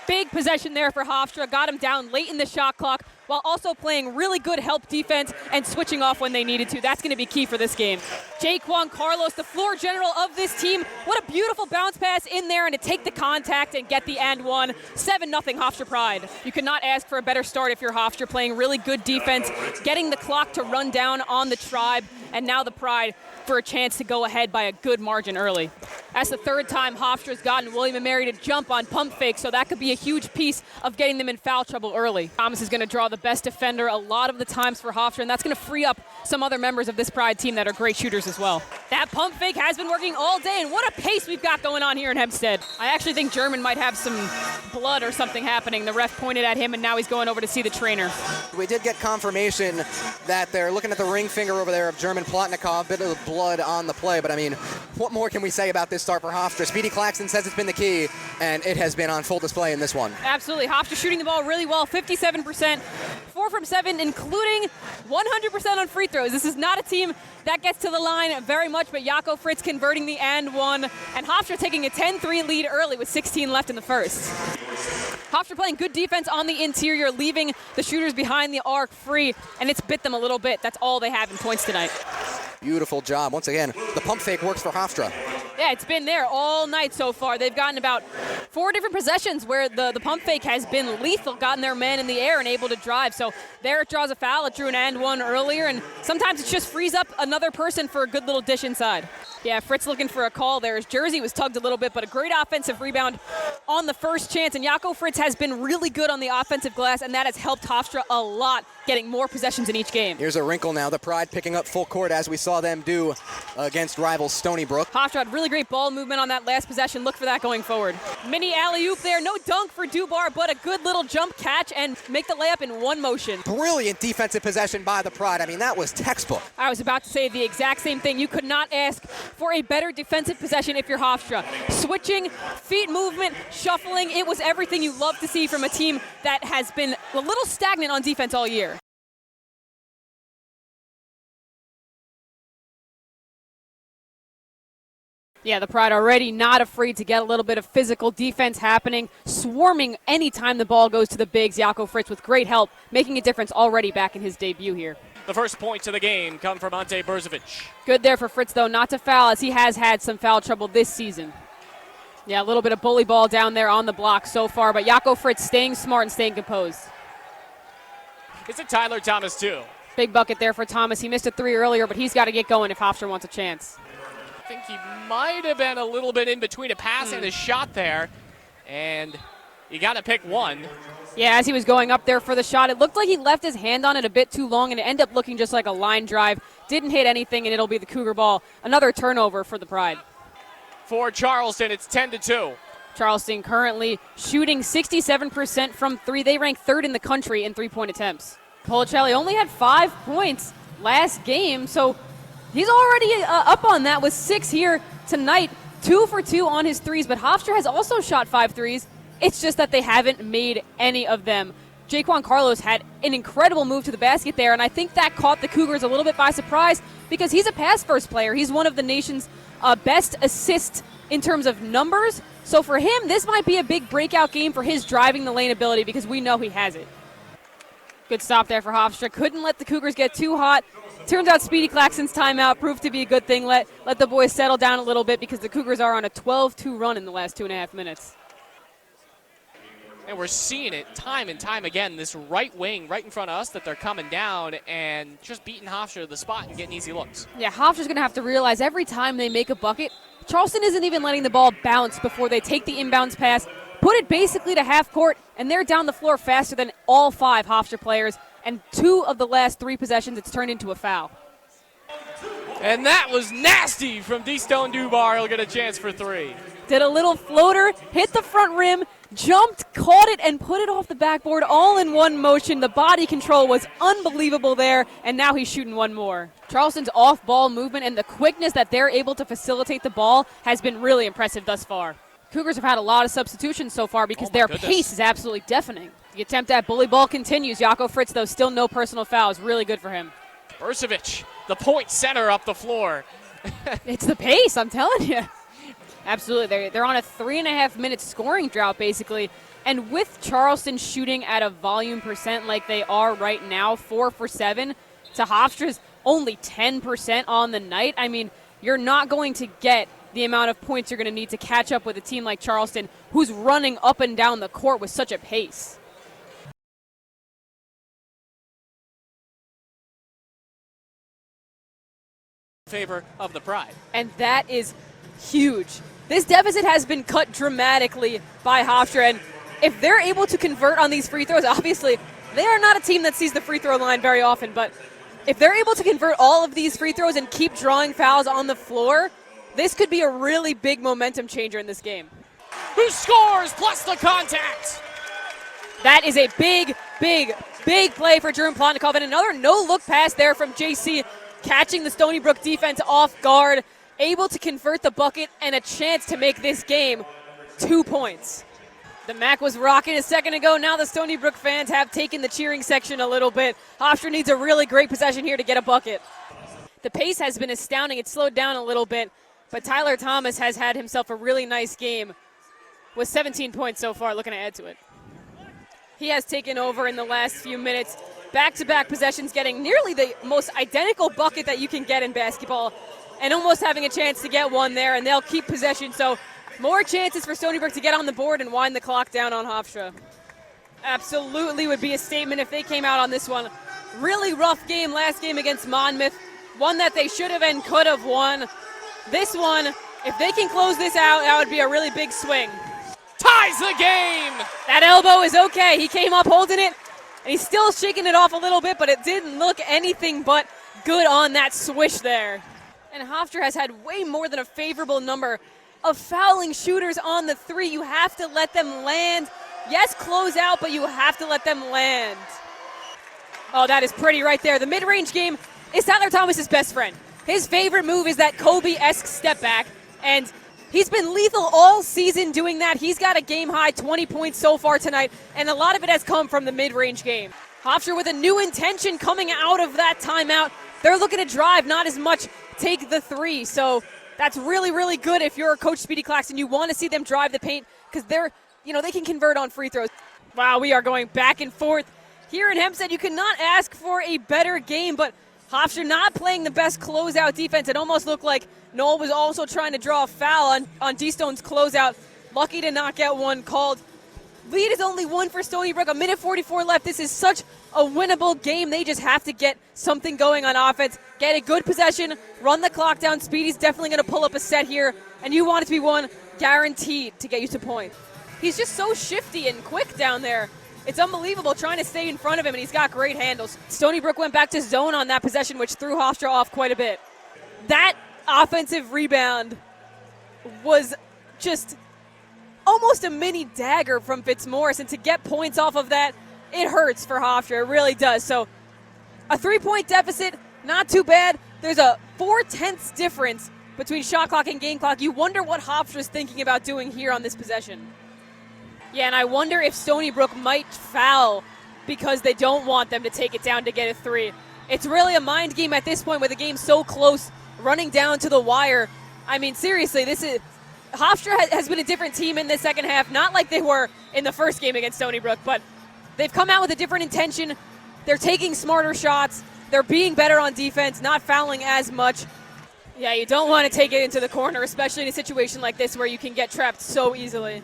Big possession there for Hofstra. Got him down late in the shot clock while also playing really good help defense and switching off when they needed to. That's going to be key for this game. Jaquan Carlos, the floor general of this team. What a beautiful bounce pass in there and to take the contact and get the and one. 7-0 Hofstra Pride. You could not ask for a better start if you're Hofstra, playing really good defense, getting the clock to run down on the Tribe, and now the Pride for a chance to go ahead by a good margin early. That's the third time Hofstra's gotten William & Mary to jump on pump fake, so that could be a huge piece of getting them in foul trouble early. Thomas is going to draw the best defender a lot of the times for Hofstra, and that's going to free up some other members of this Pride team that are great shooters as well. That pump fake has been working all day, and what a pace we've got going on here in Hempstead. I actually think German might have some blood or something happening. The ref pointed at him, and now he's going over to see the trainer. We did get confirmation that they're looking at the ring finger over there of German Plotnikov, a bit of blood on the play, but I mean, what more can we say about this start for Hofstra? Speedy Claxton says it's been the key, and it has been on full display in this one. Absolutely. Hofstra shooting the ball really well, 57%, 4 from 7, including 100% on free throws. This is not a team that gets to the line very much, but Jaco Fritz converting the and one, and Hofstra taking a 10-3 lead early with 16 left in the first. Hofstra playing good defense on the interior, leaving the shooters behind the arc free, and it's bit them a little bit. That's all they have in points tonight. Beautiful job. Once again, the pump fake works for Hofstra. Yeah, it's been there all night so far. They've gotten about 4 different possessions where the pump fake has been lethal, gotten their man in the air and able to drive. So there it draws a foul. It drew an and one earlier, and sometimes it just frees up another person for a good little dish inside. Yeah, Fritz looking for a call there. His jersey was tugged a little bit, but a great offensive rebound on the first chance. And Jaco Fritz has been really good on the offensive glass, and that has helped Hofstra a lot, getting more possessions in each game. Here's a wrinkle now. The Pride picking up full court as we saw them do against rivals Stony Brook. Hofstra had really great ball movement on that last possession. Look for that going forward. Mini alley-oop there. No dunk for Dubar, but a good little jump catch and make the layup in one motion. Brilliant defensive possession by the Pride. I mean, that was textbook. I was about to say the exact same thing. You could not ask for a better defensive possession if you're Hofstra. Switching, feet movement, shuffling. It was everything you love to see from a team that has been a little stagnant on defense all year. Yeah, the Pride already not afraid to get a little bit of physical defense happening, swarming anytime the ball goes to the bigs. Jaco Fritz with great help, making a difference already back in his debut here. The first points of the game come from Ante Berzovic. Good there for Fritz, though, not to foul, as he has had some foul trouble this season. Yeah, a little bit of bully ball down there on the block so far, but Jaco Fritz staying smart and staying composed. It's a Tyler Thomas, too. Big bucket there for Thomas. He missed a 3 earlier, but he's got to get going if Hofstra wants a chance. I think he might have been a little bit in between a pass and a shot there, and you got to pick one. Yeah, as he was going up there for the shot, it looked like he left his hand on it a bit too long, and it ended up looking just like a line drive. Didn't hit anything, and it'll be the Cougar ball. Another turnover for the Pride. For Charleston, it's 10-2. Charleston currently shooting 67% from 3. They rank 3rd in the country in 3-point attempts. Policelli only had 5 points last game, so he's already up on that with 6 here tonight. 2 for 2 on his threes, but Hofstra has also shot 5 threes. It's just that they haven't made any of them. Jaquan Carlos had an incredible move to the basket there, and I think that caught the Cougars a little bit by surprise because he's a pass-first player. He's one of the nation's best assists in terms of numbers. So for him, this might be a big breakout game for his driving the lane ability because we know he has it. Good stop there for Hofstra. Couldn't let the Cougars get too hot. Turns out Speedy Claxton's timeout proved to be a good thing. Let the boys settle down a little bit because the Cougars are on a 12-2 run in the last 2.5 minutes. And we're seeing it time and time again, this right wing right in front of us, that they're coming down and just beating Hofstra to the spot and getting easy looks. Yeah, Hofstra's going to have to realize every time they make a bucket, Charleston isn't even letting the ball bounce before they take the inbounds pass, put it basically to half court, and they're down the floor faster than all 5 Hofstra players. And 2 of the last 3 possessions, it's turned into a foul. And that was nasty from D-Stone Dubar. He'll get a chance for 3. Did a little floater, hit the front rim, jumped, caught it, and put it off the backboard all in one motion. The body control was unbelievable there, and now he's shooting one more. Charleston's off-ball movement and the quickness that they're able to facilitate the ball has been really impressive thus far. Cougars have had a lot of substitutions so far because their pace is absolutely deafening. The attempt at bully ball continues. Jaco Fritz, though, still no personal fouls. Really good for him. Berzovic, the point center up the floor. It's the pace, I'm telling you. Absolutely. They're on a 3.5-minute scoring drought, basically. And with Charleston shooting at a volume percent like they are right now, 4 for 7, to Hofstra's only 10% on the night, I mean, you're not going to get the amount of points you're going to need to catch up with a team like Charleston, who's running up and down the court with such a pace. Favor of the Pride. And that is huge. This deficit has been cut dramatically by Hofstra, and if they're able to convert on these free throws, obviously they are not a team that sees the free throw line very often, but if they're able to convert all of these free throws and keep drawing fouls on the floor, this could be a really big momentum changer in this game. Who scores plus the contact? That is a big, big, big play for Jerome Plotnikov, and another no-look pass there from JC, catching the Stony Brook defense off guard, able to convert the bucket and a chance to make this game 2 points. The MAC was rocking a second ago. Now the Stony Brook fans have taken the cheering section a little bit. Hofstra needs a really great possession here to get a bucket. The pace has been astounding. It's slowed down a little bit, but Tyler Thomas has had himself a really nice game with 17 points so far, looking to add to it. He has taken over in the last few minutes. Back-to-back possessions, getting nearly the most identical bucket that you can get in basketball and almost having a chance to get one there, and they'll keep possession. So more chances for Stony Brook to get on the board and wind the clock down on Hofstra. Absolutely would be a statement if they came out on this one. Really rough game last game against Monmouth, one that they should have and could have won. This one, if they can close this out, that would be a really big swing. Ties the game! That elbow is okay. He came up holding it, and he's still shaking it off a little bit, but it didn't look anything but good on that swish there. And Hofstra has had way more than a favorable number of fouling shooters on the three. You have to let them land. Yes, close out, but you have to let them land. Oh, that is pretty right there. The mid-range game is Tyler Thomas's best friend. His favorite move is that Kobe-esque step back, and he's been lethal all season doing that. He's got a game-high 20 points so far tonight, and a lot of it has come from the mid-range game. Hofstra with a new intention coming out of that timeout. They're looking to drive, not as much take the three. So that's really, really good if you're Coach Speedy Claxton. You want to see them drive the paint because they can convert on free throws. Wow, we are going back and forth here in Hempstead. You cannot ask for a better game, but Hofstra not playing the best closeout defense. It almost looked like Noel was also trying to draw a foul on D-Stone's closeout. Lucky to not get one called. Lead is only 1 for Stony Brook. 1:44 left. This is such a winnable game. They just have to get something going on offense, get a good possession, run the clock down. Speedy's definitely going to pull up a set here, and you want it to be one guaranteed to get you to point. He's just so shifty and quick down there. It's unbelievable trying to stay in front of him, and he's got great handles. Stony Brook went back to zone on that possession, which threw Hofstra off quite a bit. That offensive rebound was just almost a mini dagger from Fitzmaurice, and to get points off of that, it hurts for Hofstra. It really does. So a 3-point deficit, not too bad. There's a 0.4 difference between shot clock and game clock. You wonder what Hofstra's thinking about doing here on this possession. Yeah, and I wonder if Stony Brook might foul because they don't want them to take it down to get a three. It's really a mind game at this point with the game so close, running down to the wire. I mean, seriously, Hofstra has been a different team in this second half, not like they were in the first game against Stony Brook, but they've come out with a different intention. They're taking smarter shots. They're being better on defense, not fouling as much. Yeah, you don't want to take it into the corner, especially in a situation like this where you can get trapped so easily.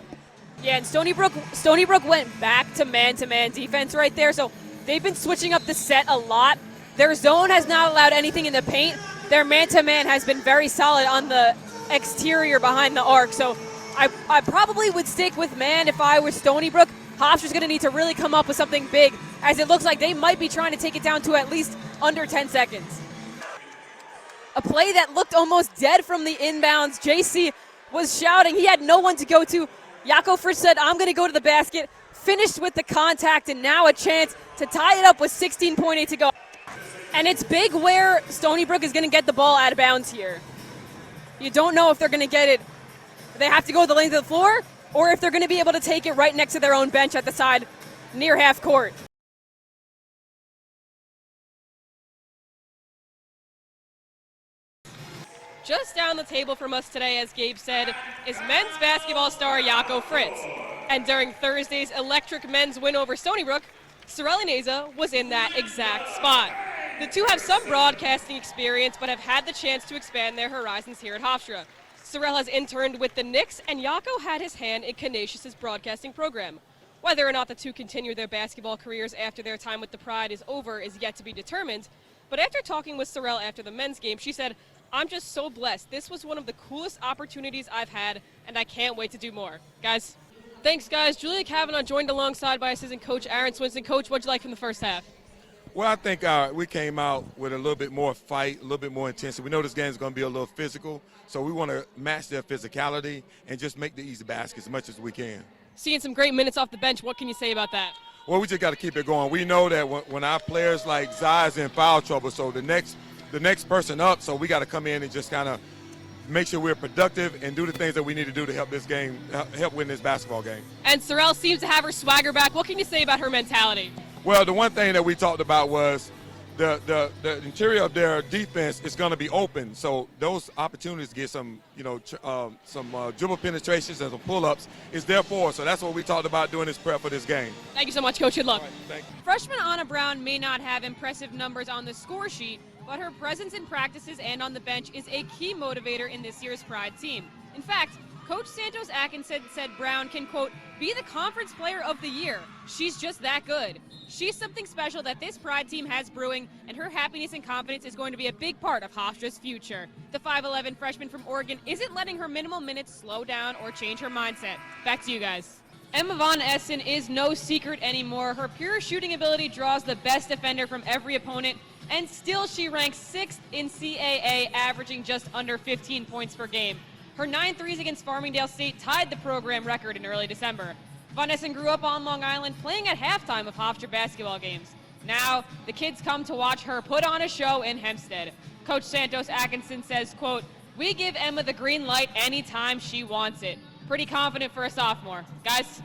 Yeah, and Stony Brook went back to man-to-man defense right there, so they've been switching up the set a lot. Their zone has not allowed anything in the paint. Their man-to-man has been very solid on the exterior behind the arc, so I probably would stick with man if I were Stony Brook. Hofstra's going to need to really come up with something big, as it looks like they might be trying to take it down to at least under 10 seconds. A play that looked almost dead from the inbounds. JC was shouting. He had no one to go to. Jaco Frisch said, I'm going to go to the basket. Finished with the contact, and now a chance to tie it up with 16.8 to go. And it's big where Stony Brook is going to get the ball out of bounds here. You don't know if they're going to get it. They have to go the length of the floor, or if they're going to be able to take it right next to their own bench at the side near half court. Just down the table from us today, as Gabe said, is men's basketball star Jaco Fritz. And during Thursday's electric men's win over Stony Brook, Sorelli Neza was in that exact spot. The two have some broadcasting experience, but have had the chance to expand their horizons here at Hofstra. Sorel has interned with the Knicks, and Jaco had his hand in Canisius' broadcasting program. Whether or not the two continue their basketball careers after their time with the Pride is over is yet to be determined. But after talking with Sorel after the men's game, she said, "I'm just so blessed. This was one of the coolest opportunities I've had, and I can't wait to do more." Guys, thanks, guys. Julia Cavanagh joined alongside by assistant coach Aaron Swinson. Coach, what'd you like from the first half? Well, I think we came out with a little bit more fight, a little bit more intensity. We know this game is going to be a little physical, so we want to match their physicality and just make the easy baskets as much as we can. Seeing some great minutes off the bench. What can you say about that? Well, we just got to keep it going. We know that when our players like Zai is in foul trouble, so the next person up, so we got to come in and just kind of make sure we're productive and do the things that we need to do to help this game, help win this basketball game. And Sorel seems to have her swagger back. What can you say about her mentality? Well, the one thing that we talked about was the interior of their defense is going to be open, so those opportunities to get some dribble penetrations and some pull-ups is there for us. So that's what we talked about doing this prep for this game. Thank you so much, Coach. Good luck. All right, thank you. Freshman Anna Brown may not have impressive numbers on the score sheet, but her presence in practices and on the bench is a key motivator in this year's Pride team. In fact, Coach Santos Atkinson said Brown can, quote, be the conference player of the year. She's just that good. She's something special that this Pride team has brewing, and her happiness and confidence is going to be a big part of Hofstra's future. The 5'11 freshman from Oregon isn't letting her minimal minutes slow down or change her mindset. Back to you guys. Emma Von Essen is no secret anymore. Her pure shooting ability draws the best defender from every opponent, and still she ranks 6th in CAA, averaging just under 15 points per game. Her 9 threes against Farmingdale State tied the program record in early December. Von Essen grew up on Long Island playing at halftime of Hofstra basketball games. Now, the kids come to watch her put on a show in Hempstead. Coach Santos Atkinson says, quote, we give Emma the green light anytime she wants it. Pretty confident for a sophomore. Guys,